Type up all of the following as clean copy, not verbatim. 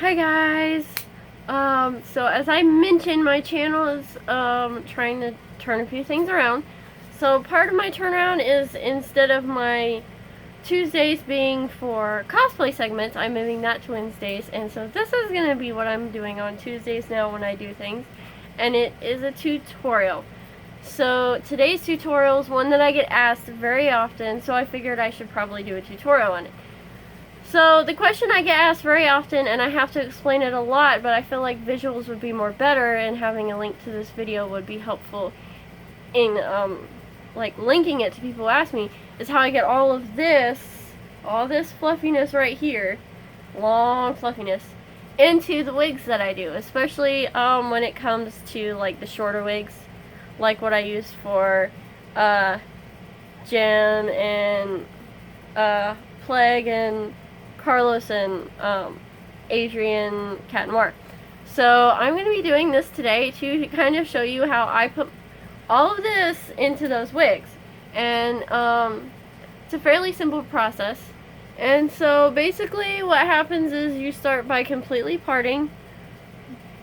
Hi guys! So as I mentioned, my channel is trying to turn a few things around. So part of my turnaround is, instead of my Tuesdays being for cosplay segments, I'm moving that to Wednesdays. And so this is going to be what I'm doing on Tuesdays now when I do things. And it is a tutorial. So today's tutorial is one that I get asked very often, so I figured I should probably do a tutorial on it. So the question I get asked very often, and I have to explain it a lot, but I feel like visuals would be more better, and having a link to this video would be helpful in like linking it to people who ask me, is how I get all this fluffiness right here, long fluffiness, into the wigs that I do, especially when it comes to like the shorter wigs, like what I use for Jen and Plague and Carlos and Adrian, Cat Noir. So I'm going to be doing this today to kind of show you how I put all of this into those wigs. And it's a fairly simple process. And so basically what happens is you start by completely parting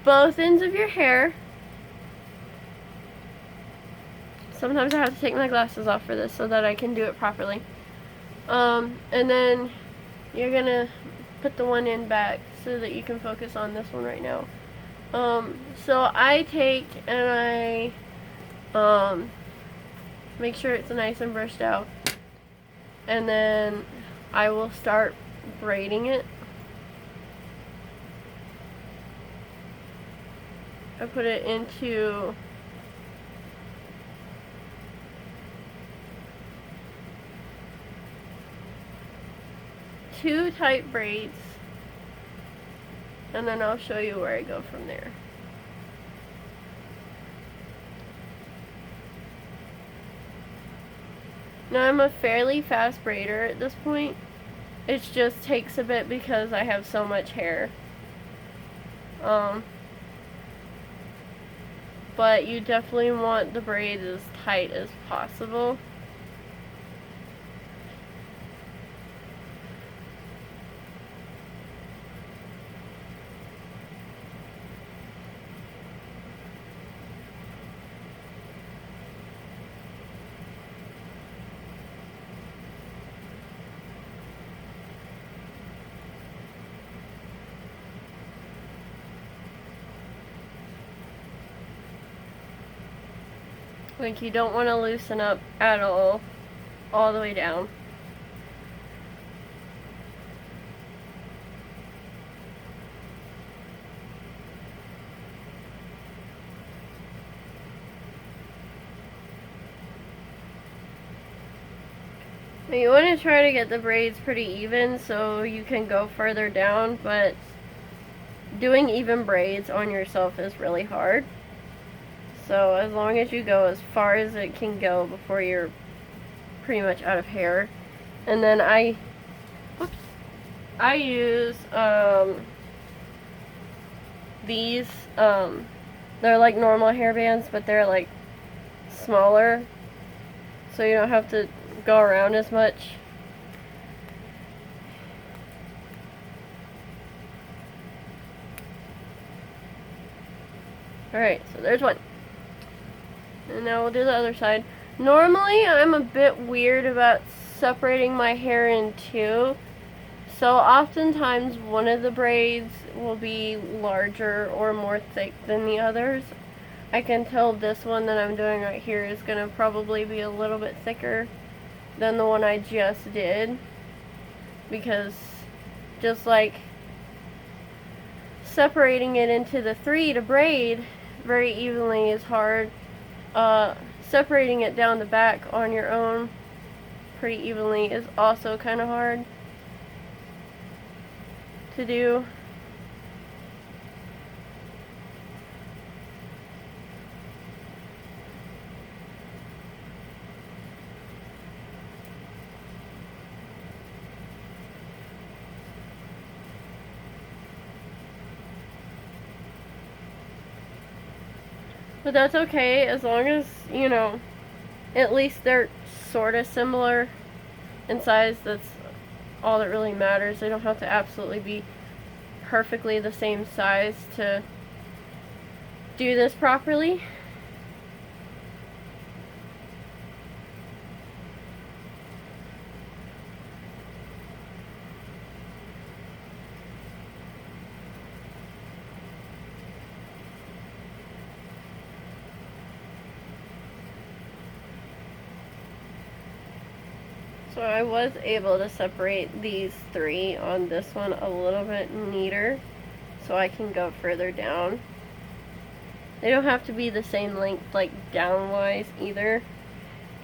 both ends of your hair. Sometimes I have to take my glasses off for this so that I can do it properly. And then you're gonna put the one end back so that you can focus on this one right now. So I take and I make sure it's nice and brushed out, and then I will start braiding it. I put it into two tight braids, and then I'll show you where I go from there. Now I'm a fairly fast braider at this point. It just takes a bit because I have so much hair. But you definitely want the braids as tight as possible. Like, you don't want to loosen up at all the way down. Now you want to try to get the braids pretty even so you can go further down, but doing even braids on yourself is really hard. So as long as you go as far as it can go before you're pretty much out of hair. And then I use these, they're like normal hair bands, but they're like smaller, so you don't have to go around as much. Alright, so there's one. And now we'll do the other side. Normally, I'm a bit weird about separating my hair in two. So oftentimes, one of the braids will be larger or more thick than the others. I can tell this one that I'm doing right here is going to probably be a little bit thicker than the one I just did. Because just like separating it into the three to braid very evenly is hard. Separating it down the back on your own pretty evenly is also kind of hard to do. But that's okay, as long as, you know, at least they're sort of similar in size. That's all that really matters. They don't have to absolutely be perfectly the same size to do this properly. So I was able to separate these three on this one a little bit neater so I can go further down. They don't have to be the same length, like downwise either.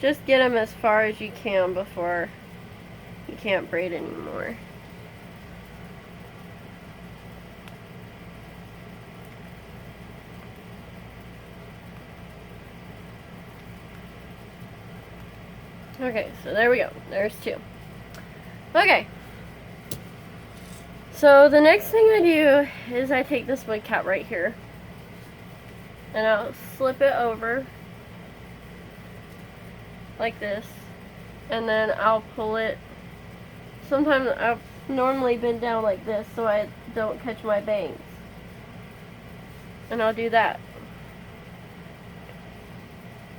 Just get them as far as you can before you can't braid anymore. Okay, so there we go. There's two. Okay. So the next thing I do is I take this wig cap right here and I'll slip it over like this, and then I'll pull it. Sometimes I've normally been down like this so I don't catch my bangs, and I'll do that.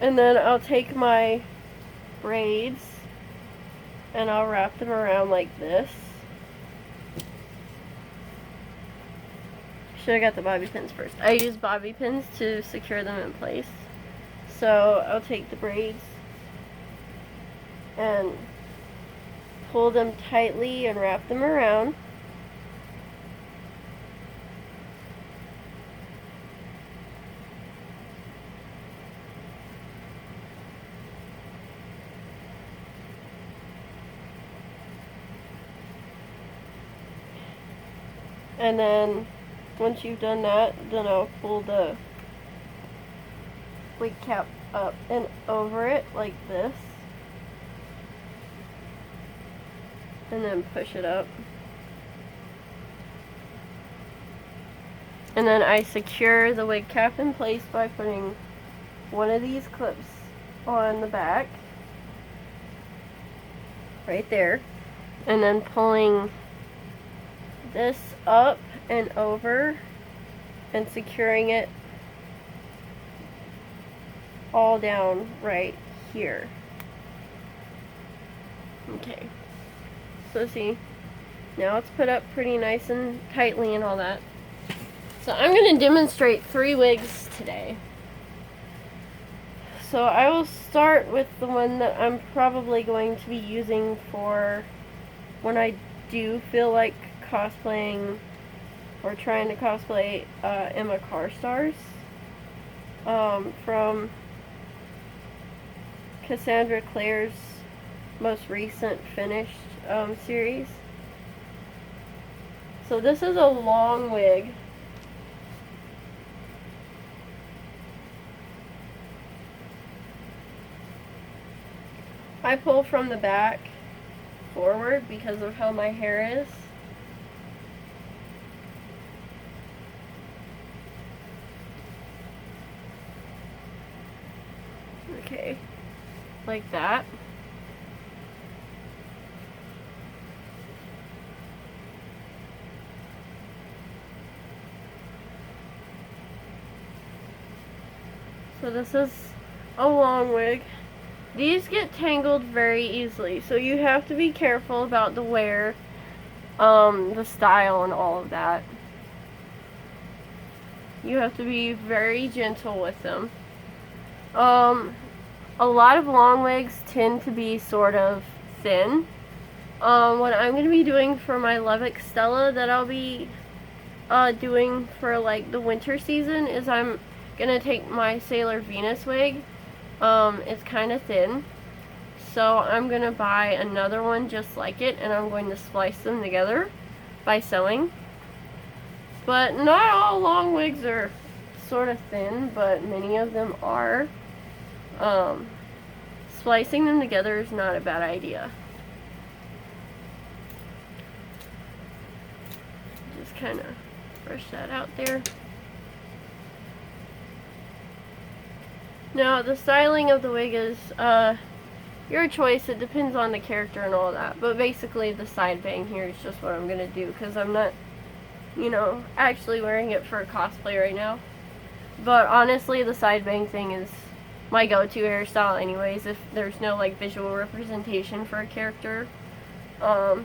And then I'll take my braids and I'll wrap them around like this. Should have got the bobby pins first. I use bobby pins to secure them in place. So I'll take the braids and pull them tightly and wrap them around. And then once you've done that, then I'll pull the wig cap up and over it like this, and then push it up. And then I secure the wig cap in place by putting one of these clips on the back, right there, and then pulling this up and over and securing it all down right here. Okay, so see, now it's put up pretty nice and tightly and all that. So I'm going to demonstrate 3 wigs today. So I will start with the one that I'm probably going to be using for when I do feel like cosplaying or trying to cosplay Emma Carstars from Cassandra Clare's most recent finished series. So this is a long wig. I pull from the back forward because of how my hair is. Okay, like that. So this is a long wig. These get tangled very easily, so you have to be careful about the wear, the style, and all of that. You have to be very gentle with them. A lot of long wigs tend to be sort of thin. What I'm going to be doing for my Lubbock Stella that I'll be doing for like the winter season is I'm going to take my Sailor Venus wig. It's kind of thin, so I'm going to buy another one just like it, and I'm going to splice them together by sewing. But not all long wigs are sort of thin, but many of them are. Splicing them together is not a bad idea. Just kind of brush that out there. Now, the styling of the wig is your choice. It depends on the character and all that. But basically, the side bang here is just what I'm going to do, because I'm not you know, actually wearing it for cosplay right now. But honestly, the side bang thing is my go-to hairstyle anyways, if there's no like visual representation for a character. But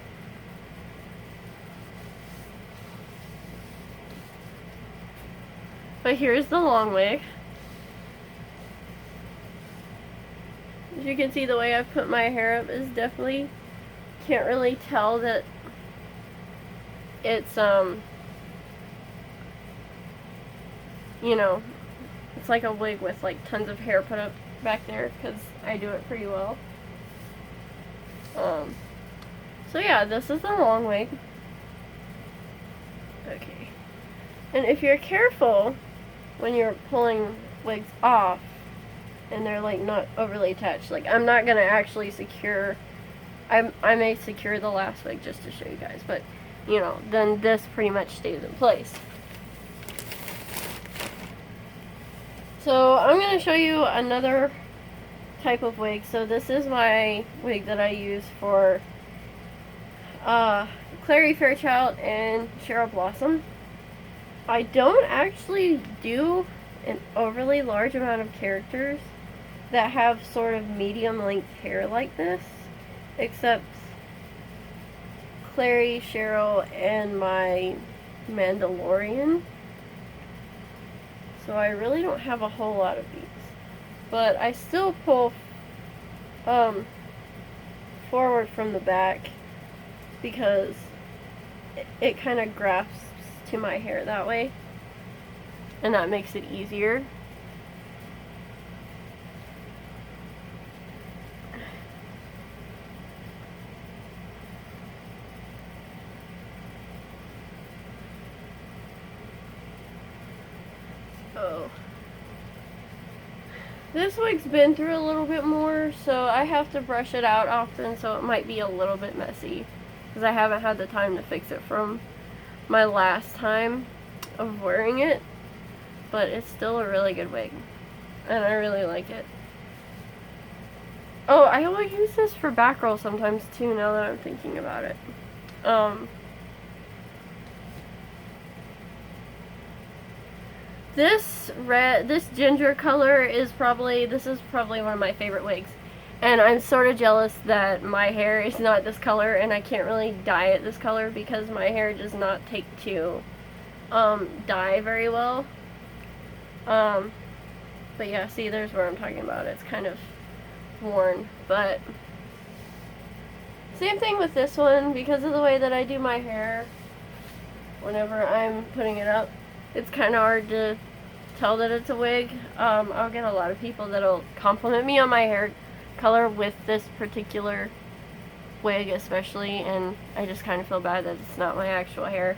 here's the long wig. As you can see, the way I've put my hair up is definitely, can't really tell that it's, you know, it's like a wig with like tons of hair put up back there, because I do it pretty well. So yeah, this is the long wig. Okay. And if you're careful when you're pulling wigs off and they're like not overly attached, like I'm not gonna actually secure, I may secure the last wig just to show you guys, but you know, then this pretty much stays in place. So I'm going to show you another type of wig. So this is my wig that I use for Clary Fairchild and Cheryl Blossom. I don't actually do an overly large amount of characters that have sort of medium length hair like this, except Clary, Cheryl, and my Mandalorian. So I really don't have a whole lot of these. But I still pull forward from the back because it kind of grasps to my hair that way. And that makes it easier. Oh. This wig's been through a little bit more, so I have to brush it out often, so it might be a little bit messy, because I haven't had the time to fix it from my last time of wearing it, but it's still a really good wig, and I really like it. Oh, I will use this for back roll sometimes too, now that I'm thinking about it. This ginger color is probably one of my favorite wigs. And I'm sort of jealous that my hair is not this color and I can't really dye it this color because my hair does not take to dye very well. But yeah, see, there's where I'm talking about. It's kind of worn, but same thing with this one, because of the way that I do my hair whenever I'm putting it up. It's kind of hard to tell that it's a wig. I'll get a lot of people that'll compliment me on my hair color with this particular wig especially, and I just kind of feel bad that it's not my actual hair.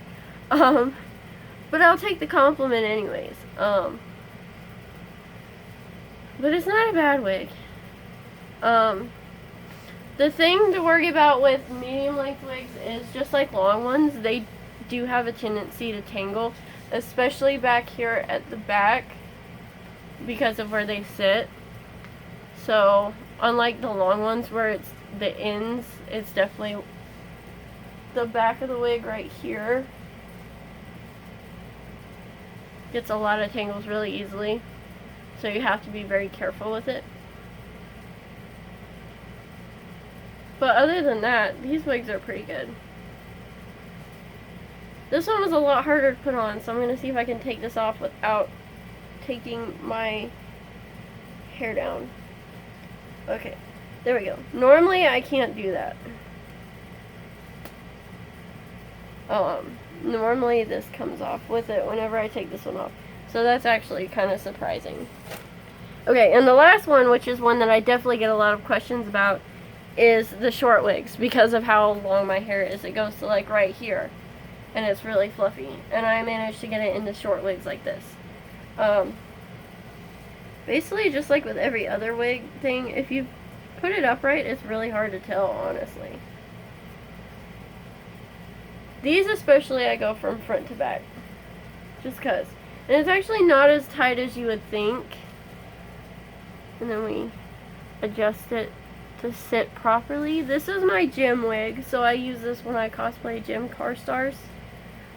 But I'll take the compliment anyways. But it's not a bad wig. The thing to worry about with medium length wigs is just like long ones, they do have a tendency to tangle, especially back here at the back because of where they sit. So unlike the long ones where it's the ends, it's definitely the back of the wig right here gets a lot of tangles really easily, so you have to be very careful with it. But other than that, these wigs are pretty good. This one was a lot harder to put on, so I'm going to see if I can take this off without taking my hair down. Okay, there we go. Normally I can't do that. Normally this comes off with it whenever I take this one off. So that's actually kind of surprising. Okay, and the last one, which is one that I definitely get a lot of questions about, is the short wigs, because of how long my hair is. It goes to like right here, and it's really fluffy, and I managed to get it into short wigs like this. Basically just like with every other wig thing, if you put it upright, it's really hard to tell, honestly. These especially I go from front to back, just cause. And it's actually not as tight as you would think. And then we adjust it to sit properly. This is my gym wig, so I use this when I cosplay gym car stars.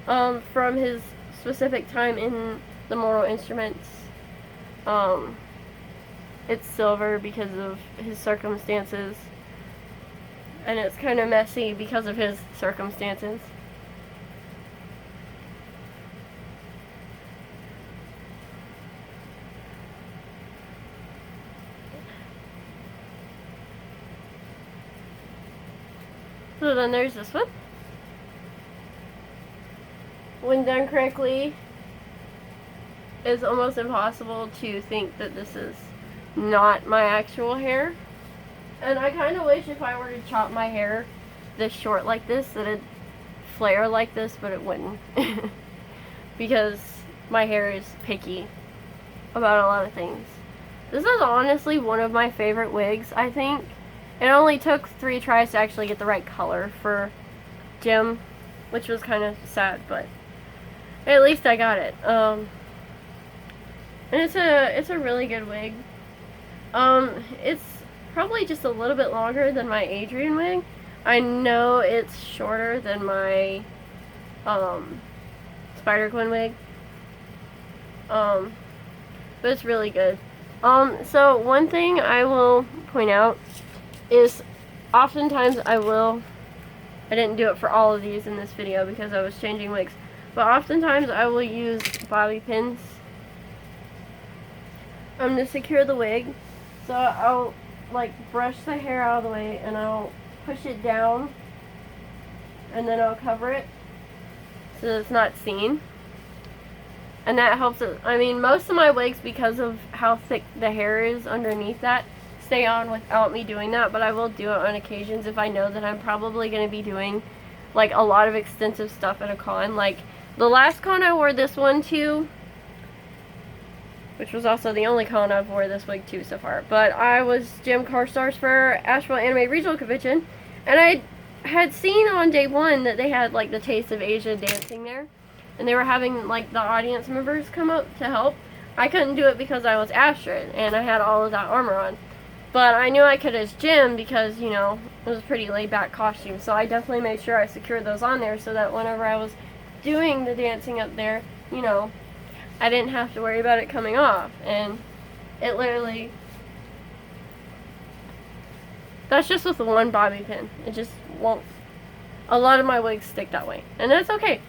from his specific time in the Mortal Instruments. It's silver because of his circumstances, and it's kind of messy because of his circumstances. So then there's this one. When done correctly, it's almost impossible to think that this is not my actual hair. And I kind of wish if I were to chop my hair this short like this, that it'd flare like this, but it wouldn't. Because my hair is picky about a lot of things. This is honestly one of my favorite wigs, I think. It only took 3 tries to actually get the right color for Jim, which was kind of sad, but at least I got it. And it's a really good wig. It's probably just a little bit longer than my Adrian wig. I know it's shorter than my Spider Gwen wig. But it's really good. So one thing I will point out is oftentimes I didn't do it for all of these in this video because I was changing wigs, but oftentimes I will use bobby pins to secure the wig. So I'll like brush the hair out of the way and I'll push it down and then I'll cover it so that it's not seen. And that helps it. I mean, most of my wigs, because of how thick the hair is underneath that, stay on without me doing that, but I will do it on occasions if I know that I'm probably going to be doing like a lot of extensive stuff at a con. Like the last con I wore this one to, which was also the only con I've wore this wig to so far, but I was Jim Carstars for Asheville Anime Regional Convention, and I had seen on day 1 that they had like the Taste of Asia dancing there, and they were having like the audience members come up to help. I couldn't do it because I was Astrid and I had all of that armor on. But I knew I could as Jim because, you know, it was a pretty laid back costume. So I definitely made sure I secured those on there so that whenever I was doing the dancing up there, you know, I didn't have to worry about it coming off. And it literally, that's just with the one bobby pin. It just won't, a lot of my wigs stick that way. And that's okay.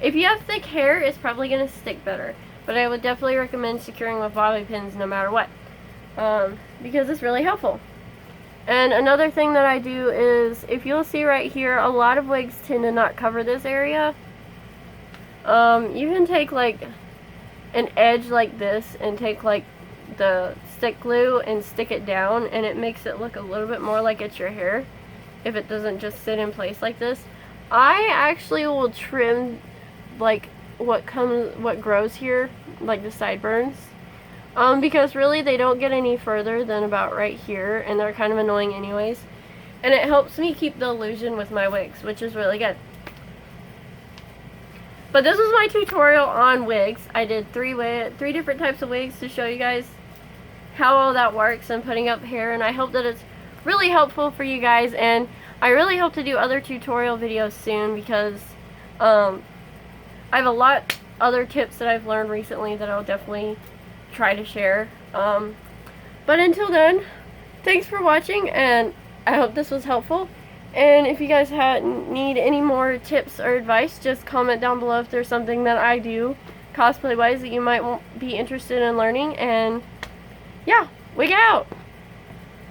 If you have thick hair, it's probably going to stick better. But I would definitely recommend securing with bobby pins no matter what. Because it's really helpful. And another thing that I do is, if you'll see right here, a lot of wigs tend to not cover this area. You can take like an edge like this and take like the stick glue and stick it down, and it makes it look a little bit more like it's your hair if it doesn't just sit in place like this. I actually will trim like what grows here, like the sideburns. Because really they don't get any further than about right here, and they're kind of annoying anyways. And it helps me keep the illusion with my wigs, which is really good. But this was my tutorial on wigs. I did three different types of wigs to show you guys how all that works and putting up hair, and I hope that it's really helpful for you guys, and I really hope to do other tutorial videos soon because I have a lot other tips that I've learned recently that I'll definitely try to share. But until then, thanks for watching, and I hope this was helpful. And if you guys need any more tips or advice, just comment down below if there's something that I do cosplay wise that you might be interested in learning. And yeah, wig out!